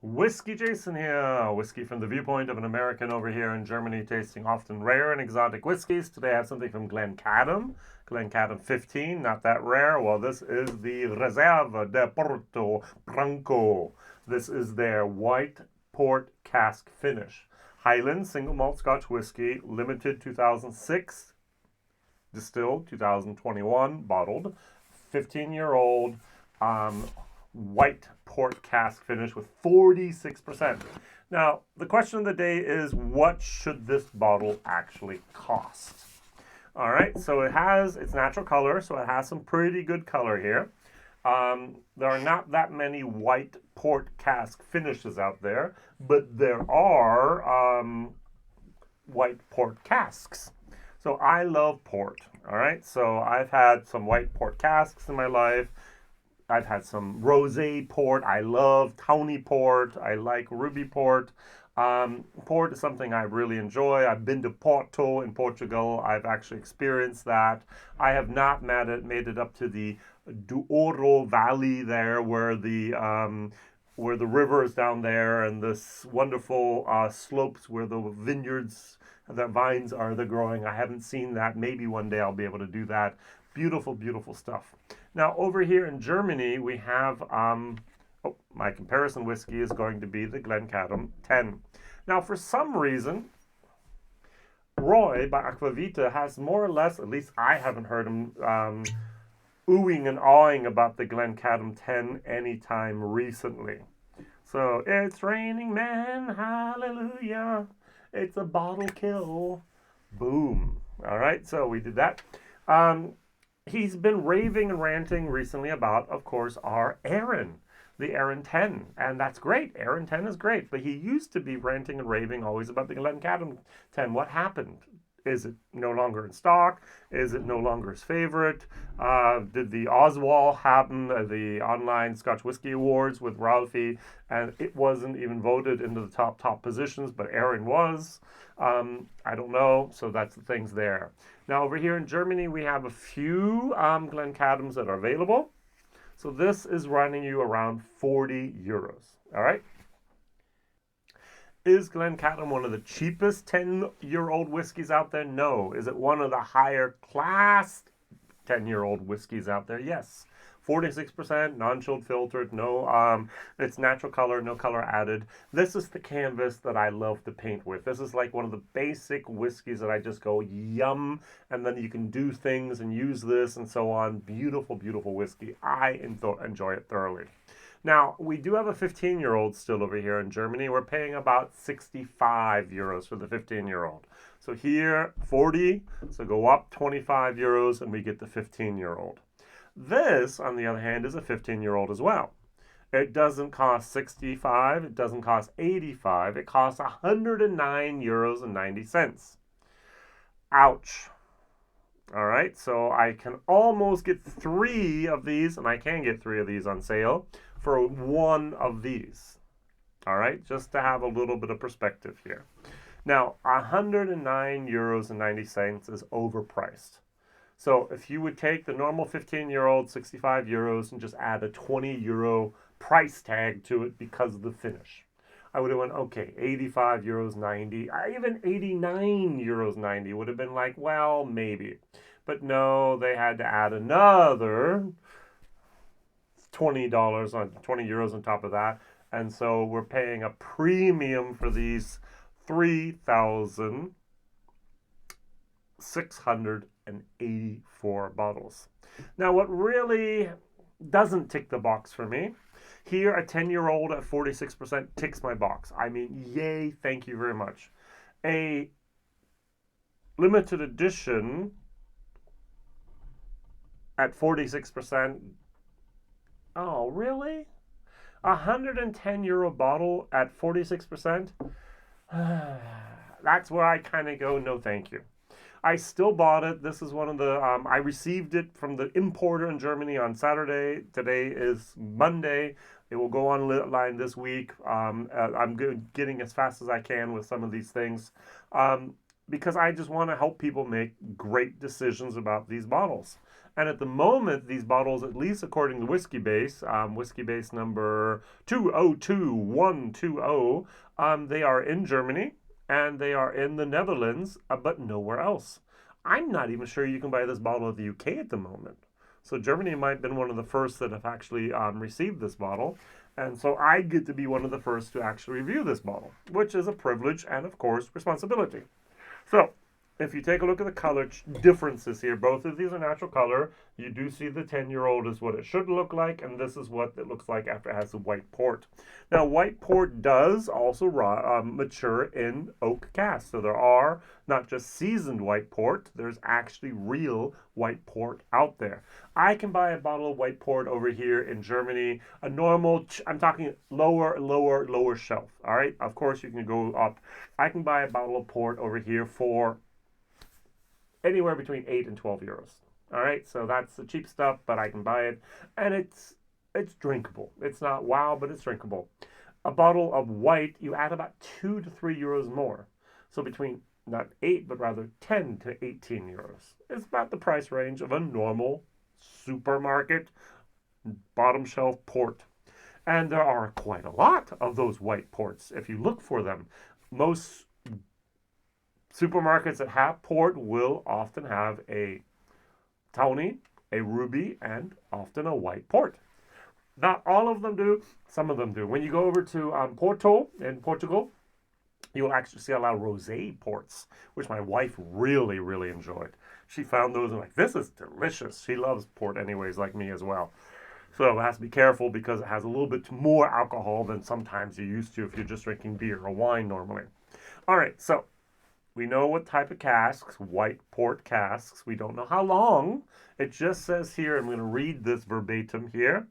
WhiskyJason here, whiskey from the viewpoint of an American over here in Germany, tasting often rare and exotic whiskeys. Today I have something from Glencadam, Glencadam 15, not that rare. Well, this is the Reserva De Porto Branco. This is their white port cask finish. Highland single malt Scotch whiskey, limited 2006, distilled 2021, bottled, 15-year-old. White port cask finish with 46%. Now, the question of the day is, what should this bottle actually cost? All right, so it's natural color, so it has some pretty good color here. There are not that many white port cask finishes out there, but there are white port casks. So I love port, all right? So I've had some white port casks in my life. I've had some rosé port. I love tawny port. I like ruby port. Port is something I really enjoy. I've been to Porto in Portugal. I've actually experienced that. I have not made it up to the Douro Valley there, where the river is down there, and this wonderful slopes where the vineyards, the vines are the growing. I haven't seen that. Maybe one day I'll be able to do that. Beautiful, beautiful stuff. Now, over here in Germany, we have, my comparison whiskey is going to be the Glencadam 10. Now, for some reason, Roy by Aquavita has more or less, at least I haven't heard him oohing and awing about the Glencadam 10 anytime recently. So, it's raining men, hallelujah. It's a bottle kill. Boom. All right, so we did that. He's been raving and ranting recently about, of course, our Aaron, the Aaron 10. And that's great. Aaron 10 is great. But he used to be ranting and raving always about the Glencadam 10. What happened? Is it no longer in stock? Is it no longer his favorite? Did the Oswald happen, the online Scotch Whisky Awards with Ralphie, and it wasn't even voted into the top positions, but Aaron was. I don't know, so that's the things there. Now over here in Germany, we have a few Glencadams that are available. So this is running you around 40 euros, all right? Is Glencadam one of the cheapest 10-year-old whiskeys out there? No. Is it one of the higher class 10-year-old whiskeys out there? Yes. 46%, non-chilled filtered, no, it's natural color, no color added. This is the canvas that I love to paint with. This is like one of the basic whiskeys that I just go, yum, and then you can do things and use this and so on. Beautiful, beautiful whiskey. I enjoy it thoroughly. Now, we do have a 15-year-old still over here in Germany. We're paying about 65 euros for the 15-year-old. So here, 40, so go up 25 euros and we get the 15-year-old. This, on the other hand, is a 15-year-old as well. It doesn't cost 65, it doesn't cost 85, it costs 109 euros and 90 cents. Ouch. All right, so I can almost get 3 of these, and I can get 3 of these on sale for 1 of these. All right, just to have a little bit of perspective here. Now, 109 euros and 90 cents is overpriced. So if you would take the normal 15-year-old, 65 euros, and just add a 20 euro price tag to it because of the finish, I would have went, okay, 85 euros 90, even 89 euros 90 would have been like, well, maybe. But no, they had to add another $20 on 20 euros on top of that. And so we're paying a premium for these 3,684 bottles. Now, what really doesn't tick the box for me, here a 10-year-old at 46% ticks my box. I mean, yay, thank you very much. A limited edition at 46%, oh, really? A 110 euro bottle at 46%? That's where I kind of go, no thank you. I still bought it. This is one of the, I received it from the importer in Germany on Saturday. Today is Monday. It will go online this week. I'm getting as fast as I can with some of these things because I just want to help people make great decisions about these bottles. And at the moment, these bottles, at least according to Whiskey Base number 202120, they are in Germany and they are in the Netherlands, but nowhere else. I'm not even sure you can buy this bottle at the UK at the moment. So Germany might have been one of the first that have actually received this bottle. And so I get to be one of the first to actually review this bottle, which is a privilege and, of course, responsibility. So if you take a look at the color differences here, both of these are natural color. You do see the 10-year-old is what it should look like, and this is what it looks like after it has the white port. Now, white port does also mature in oak casks. So there are not just seasoned white port, there's actually real white port out there. I can buy a bottle of white port over here in Germany, a normal, I'm talking lower shelf, all right? Of course, you can go up. I can buy a bottle of port over here for anywhere between 8 and 12 euros. All right, so that's the cheap stuff, but I can buy it, and it's drinkable. It's not wow, but it's drinkable. A bottle of white, you add about 2 to 3 euros more. So between not 8, but rather 10 to 18 euros. It's about the price range of a normal supermarket bottom shelf port. And there are quite a lot of those white ports if you look for them. Most supermarkets that have port will often have a tawny, a ruby, and often a white port. Not all of them do, some of them do. When you go over to Porto in Portugal, you'll actually see a lot of rosé ports, which my wife really, really enjoyed. She found those and like, this is delicious. She loves port anyways, like me as well. So it has to be careful because it has a little bit more alcohol than sometimes you're used to if you're just drinking beer or wine normally. All right, so we know what type of casks, white port casks. We don't know how long. It just says here, I'm going to read this verbatim here.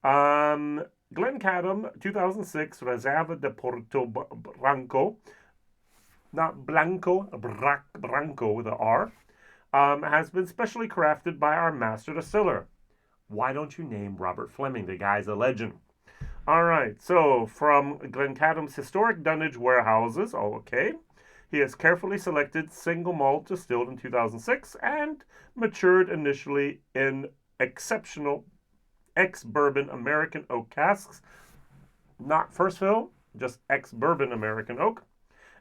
Glencadam 2006 Reserva De Porto Branco, not Blanco, Branco with an R, has been specially crafted by our master distiller. Why don't you name Robert Fleming? The guy's a legend. All right, so from Glencadam's historic dunnage warehouses, okay. He has carefully selected single malt distilled in 2006 and matured initially in exceptional ex-bourbon American oak casks. Not first fill, just ex-bourbon American oak.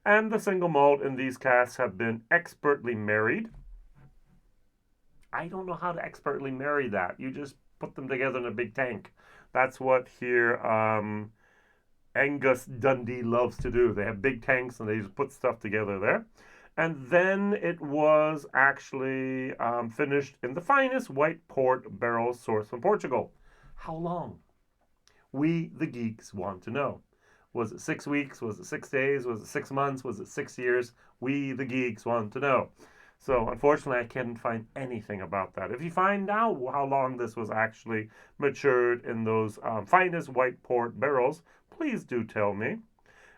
And the single malt in these casks have been expertly married. I don't know how to expertly marry that. You just put them together in a big tank. That's what here Angus Dundee loves to do. They have big tanks and they just put stuff together there. And then it was actually finished in the finest white port barrels sourced from Portugal. How long? We, the geeks, want to know. Was it 6 weeks? Was it 6 days? Was it 6 months? Was it 6 years? We, the geeks, want to know. So unfortunately, I can't find anything about that. If you find out how long this was actually matured in those finest white port barrels, please do tell me.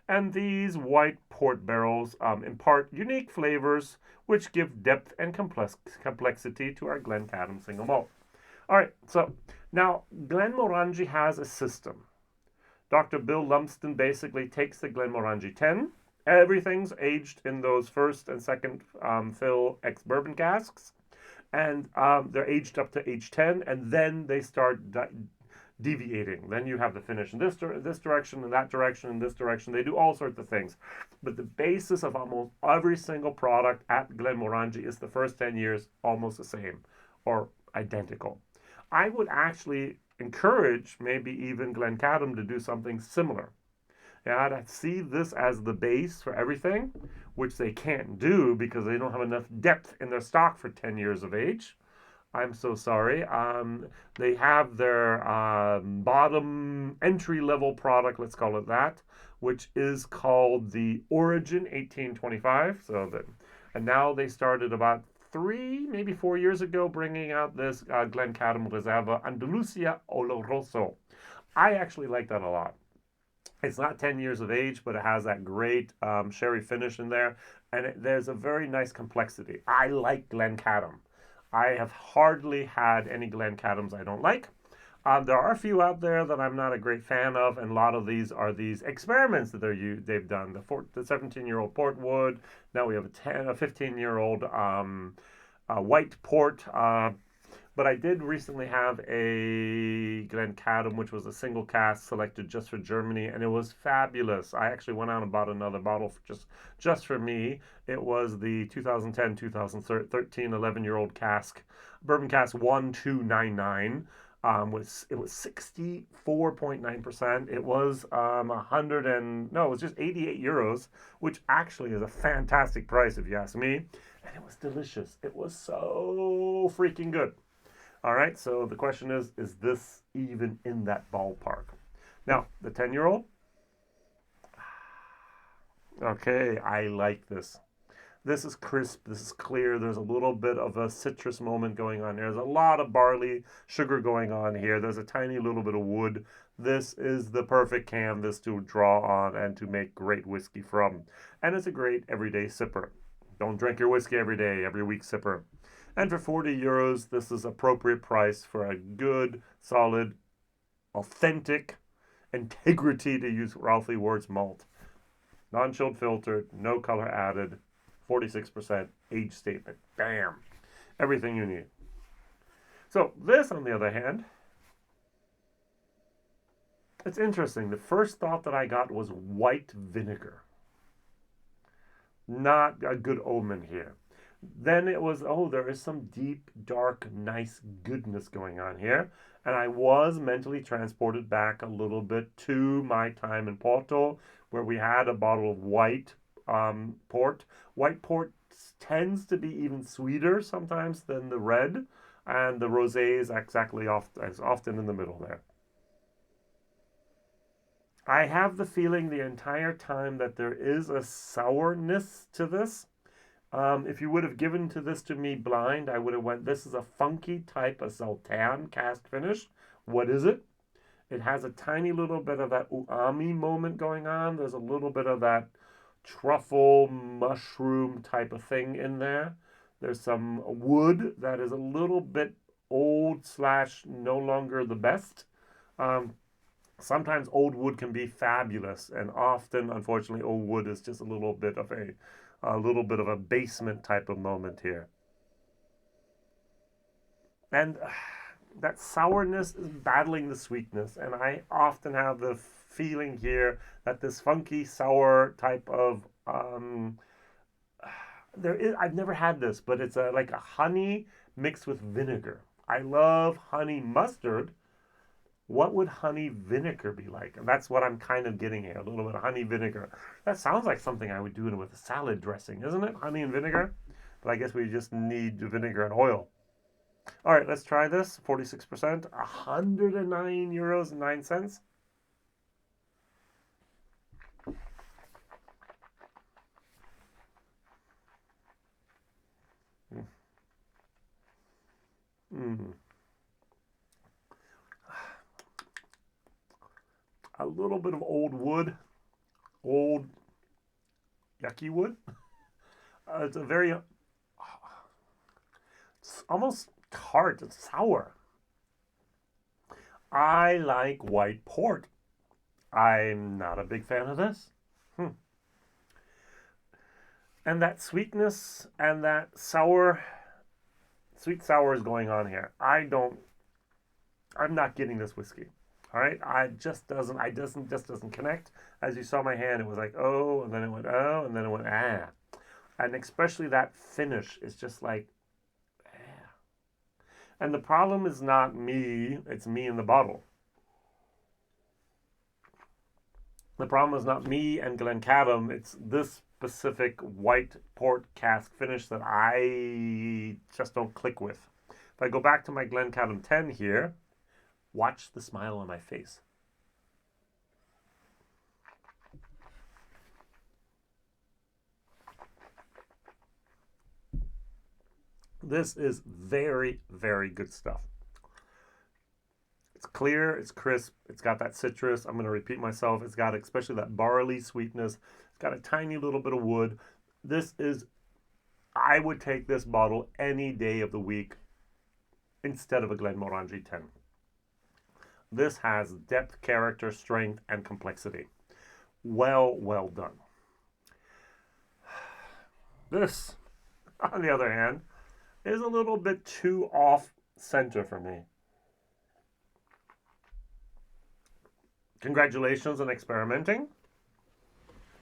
And these white port barrels impart unique flavors which give depth and complexity to our Glencadam single malt. All right, so now Glenmorangie has a system. Dr. Bill Lumsden basically takes the Glenmorangie 10. Everything's aged in those first and second fill ex-bourbon casks. And they're aged up to age 10, and then they start deviating. Then you have the finish in this direction, in that direction, in this direction. They do all sorts of things. But the basis of almost every single product at Glenmorangie is the first 10 years almost the same or identical. I would actually encourage maybe even Glencadam to do something similar. Yeah, to see this as the base for everything, which they can't do because they don't have enough depth in their stock for 10 years of age. I'm so sorry. They have their bottom entry-level product, let's call it that, which is called the Origin 1825. And now they started about 3, maybe 4 years ago, bringing out this Glencadam Reserva Andalusia Oloroso. I actually like that a lot. It's not 10 years of age, but it has that great sherry finish in there. And there's a very nice complexity. I like Glencadam. I have hardly had any Glencadams I don't like. There are a few out there that I'm not a great fan of, and a lot of these are these experiments that they've done. The 17-year-old Portwood. Now we have a 15-year-old white port. But I did recently have a Glencadam, which was a single cask selected just for Germany, and it was fabulous. I actually went out and bought another bottle for just for me. It was the 2010 2013 11-year-old cask, bourbon cask 1299. It was 64.9%. It was 100 and no, it was just 88 euros, which actually is a fantastic price if you ask me. And it was delicious. It was so freaking good. All right, so the question is this even in that ballpark? Now, the 10-year-old, okay, I like this. This is crisp, this is clear, there's a little bit of a citrus moment going on here. There's a lot of barley, sugar going on here. There's a tiny little bit of wood. This is the perfect canvas to draw on and to make great whiskey from. And it's a great everyday sipper. Don't drink your whiskey every day, every week sipper. And for 40 euros, this is appropriate price for a good, solid, authentic, integrity, to use Ralphie Ward's malt. Non-chilled filtered, no color added, 46% age statement. Bam! Everything you need. So this, on the other hand, it's interesting. The first thought that I got was white vinegar. Not a good omen here. Then it was, oh, there is some deep, dark, nice goodness going on here. And I was mentally transported back a little bit to my time in Porto, where we had a bottle of white port. White port tends to be even sweeter sometimes than the red, and the rosé is exactly as often in the middle there. I have the feeling the entire time that there is a sourness to this. If you would have given this to me blind, I would have went, this is a funky type of Sauternes cask finish. What is it? It has a tiny little bit of that umami moment going on. There's a little bit of that truffle mushroom type of thing in there. There's some wood that is a little bit old slash no longer the best. Sometimes old wood can be fabulous, and often, unfortunately, old wood is just a little bit of a basement type of moment here. And that sourness is battling the sweetness, and I often have the feeling here that this funky sour type of I've never had this, but it's like a honey mixed with vinegar. I love honey mustard. What would honey vinegar be like? And that's what I'm kind of getting here, a little bit of honey vinegar. That sounds like something I would do with a salad dressing, isn't it? Honey and vinegar? But I guess we just need vinegar and oil. All right, let's try this. 46%, 109 euros and 9 cents. A little bit of old wood, old yucky wood. It's a very, it's almost tart and sour. I like white port. I'm not a big fan of this. And that sweetness and that sweet sour is going on here. I'm not getting this whiskey. All right, just doesn't connect. As you saw my hand, it was like, oh, and then it went, oh, and then it went, ah. And especially that finish is just like, ah. And the problem is not me, it's me in the bottle. The problem is not me and Glencadam, it's this specific white port cask finish that I just don't click with. If I go back to my Glencadam 10 here, watch the smile on my face. This is very, very good stuff. It's clear, it's crisp, it's got that citrus. I'm going to repeat myself. It's got especially that barley sweetness. It's got a tiny little bit of wood. I would take this bottle any day of the week instead of a Glenmorangie 10. This has depth, character, strength, and complexity. Well done. This, on the other hand, is a little bit too off center for me. Congratulations on experimenting.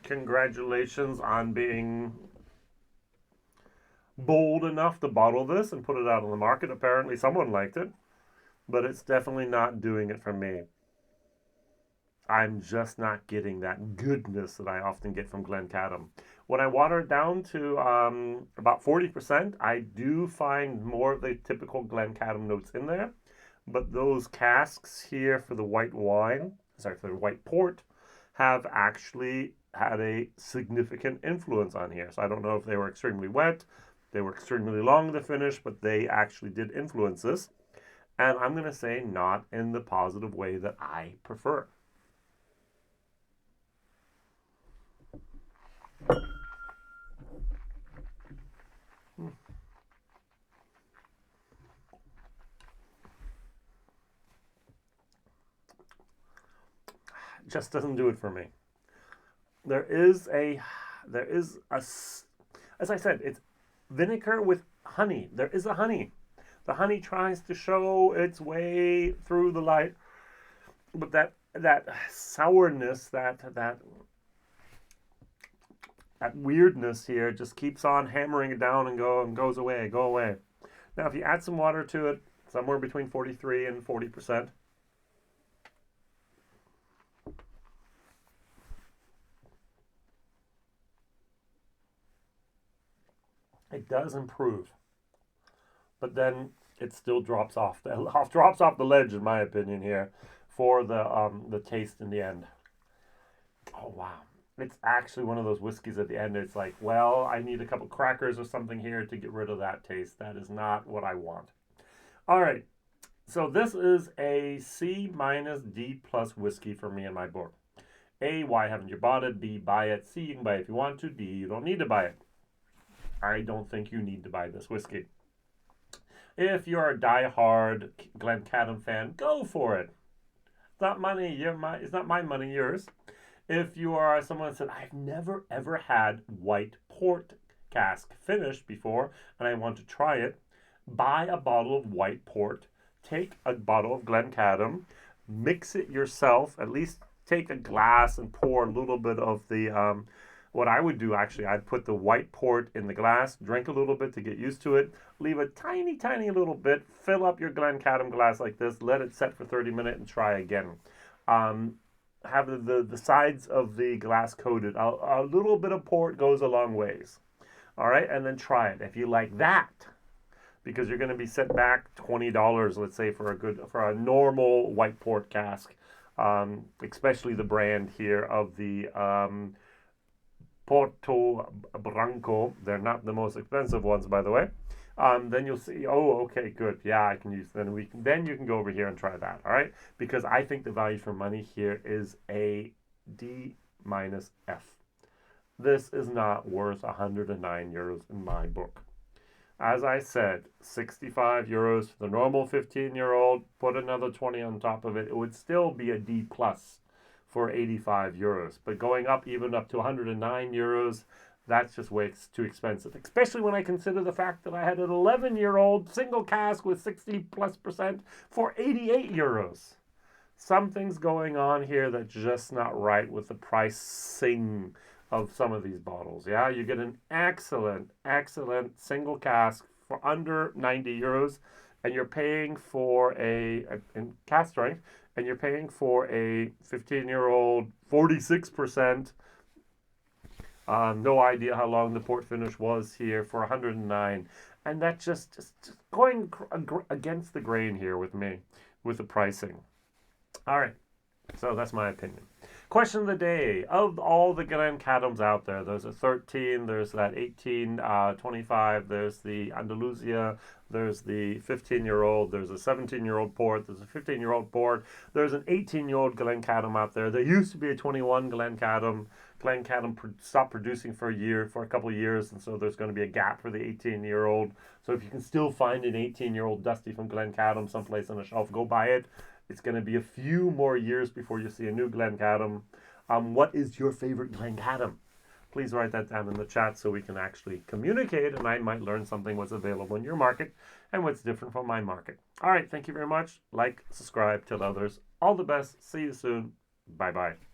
Congratulations on being bold enough to bottle this and put it out on the market. Apparently someone liked it, but it's definitely not doing it for me. I'm just not getting that goodness that I often get from Glencadam. When I water it down to about 40%, I do find more of the typical Glencadam notes in there. But those casks here for the white wine, for the white port, have actually had a significant influence on here. So I don't know if they were extremely wet, they were extremely long to finish, but they actually did influence this. And I'm going to say not in the positive way that I prefer. Just doesn't do it for me. There is a, as I said, it's vinegar with honey. There is a honey. The honey tries to show its way through the light, but that sourness, that weirdness here just keeps on hammering it down and goes away, go away. Now, if you add some water to it, somewhere between 43 and 40%, it does improve, but then it still drops off the ledge, in my opinion, here for the taste in the end. Oh wow, it's actually one of those whiskeys at the end. It's like, well, I need a couple crackers or something here to get rid of that taste. That is not what I want. All right, so this is a C minus D plus whiskey for me in my book. A, why haven't you bought it? B, buy it. C, you can buy it if you want to. D, you don't need to buy it. I don't think you need to buy this whiskey. If you're a die-hard Glencadam fan, go for it. It's not money. It's not my money, yours. If you are someone that said, I've never ever had white port cask finished before and I want to try it, buy a bottle of white port, take a bottle of Glencadam, mix it yourself, at least take a glass and pour a little bit of the, what I would do actually, I'd put the white port in the glass, drink a little bit to get used to it, leave a tiny, tiny little bit, fill up your Glencadam glass like this, let it set for 30 minutes and try again. Have the sides of the glass coated. A little bit of port goes a long ways. All right, and then try it. If you like that, because you're going to be set back $20, let's say, for a normal white port cask, especially the brand here of the Porto Branco. They're not the most expensive ones, by the way. Then you'll see, oh, okay, good. Yeah, I can use, then you can go over here and try that, all right? Because I think the value for money here is a D minus F. This is not worth 109 euros in my book. As I said, 65 euros for the normal 15-year-old, put another 20 on top of it, it would still be a D plus for 85 euros. But going up, even up to 109 euros, that's just way too expensive, especially when I consider the fact that I had an 11-year-old single cask with 60+% for 88 euros. Something's going on here that's just not right with the pricing of some of these bottles. Yeah, you get an excellent single cask for under 90 euros, and you're paying for in cask strength, and you're paying for a 15-year-old 46%. No idea how long the port finish was here for 109. And that's just going against the grain here with me, with the pricing. All right, so that's my opinion. Question of the day. Of all the Glencadams out there, there's a 13, there's that 18, 25, there's the Andalusia, there's the 15-year-old, there's a 17-year-old port, there's a 15-year-old port, there's an 18-year-old Glencadam out there. There used to be a 21 Glencadam. Glencadam stopped producing for a couple of years, and so there's going to be a gap for the 18-year-old. So if you can still find an 18-year-old Dusty from Glencadam someplace on the shelf, go buy it. It's going to be a few more years before you see a new Glencadam. What is your favorite Glencadam? please write that down in the chat so we can actually communicate, and I might learn something what's available in your market and what's different from my market. All right, thank you very much. Like, subscribe, tell others. All the best. See you soon. Bye-bye.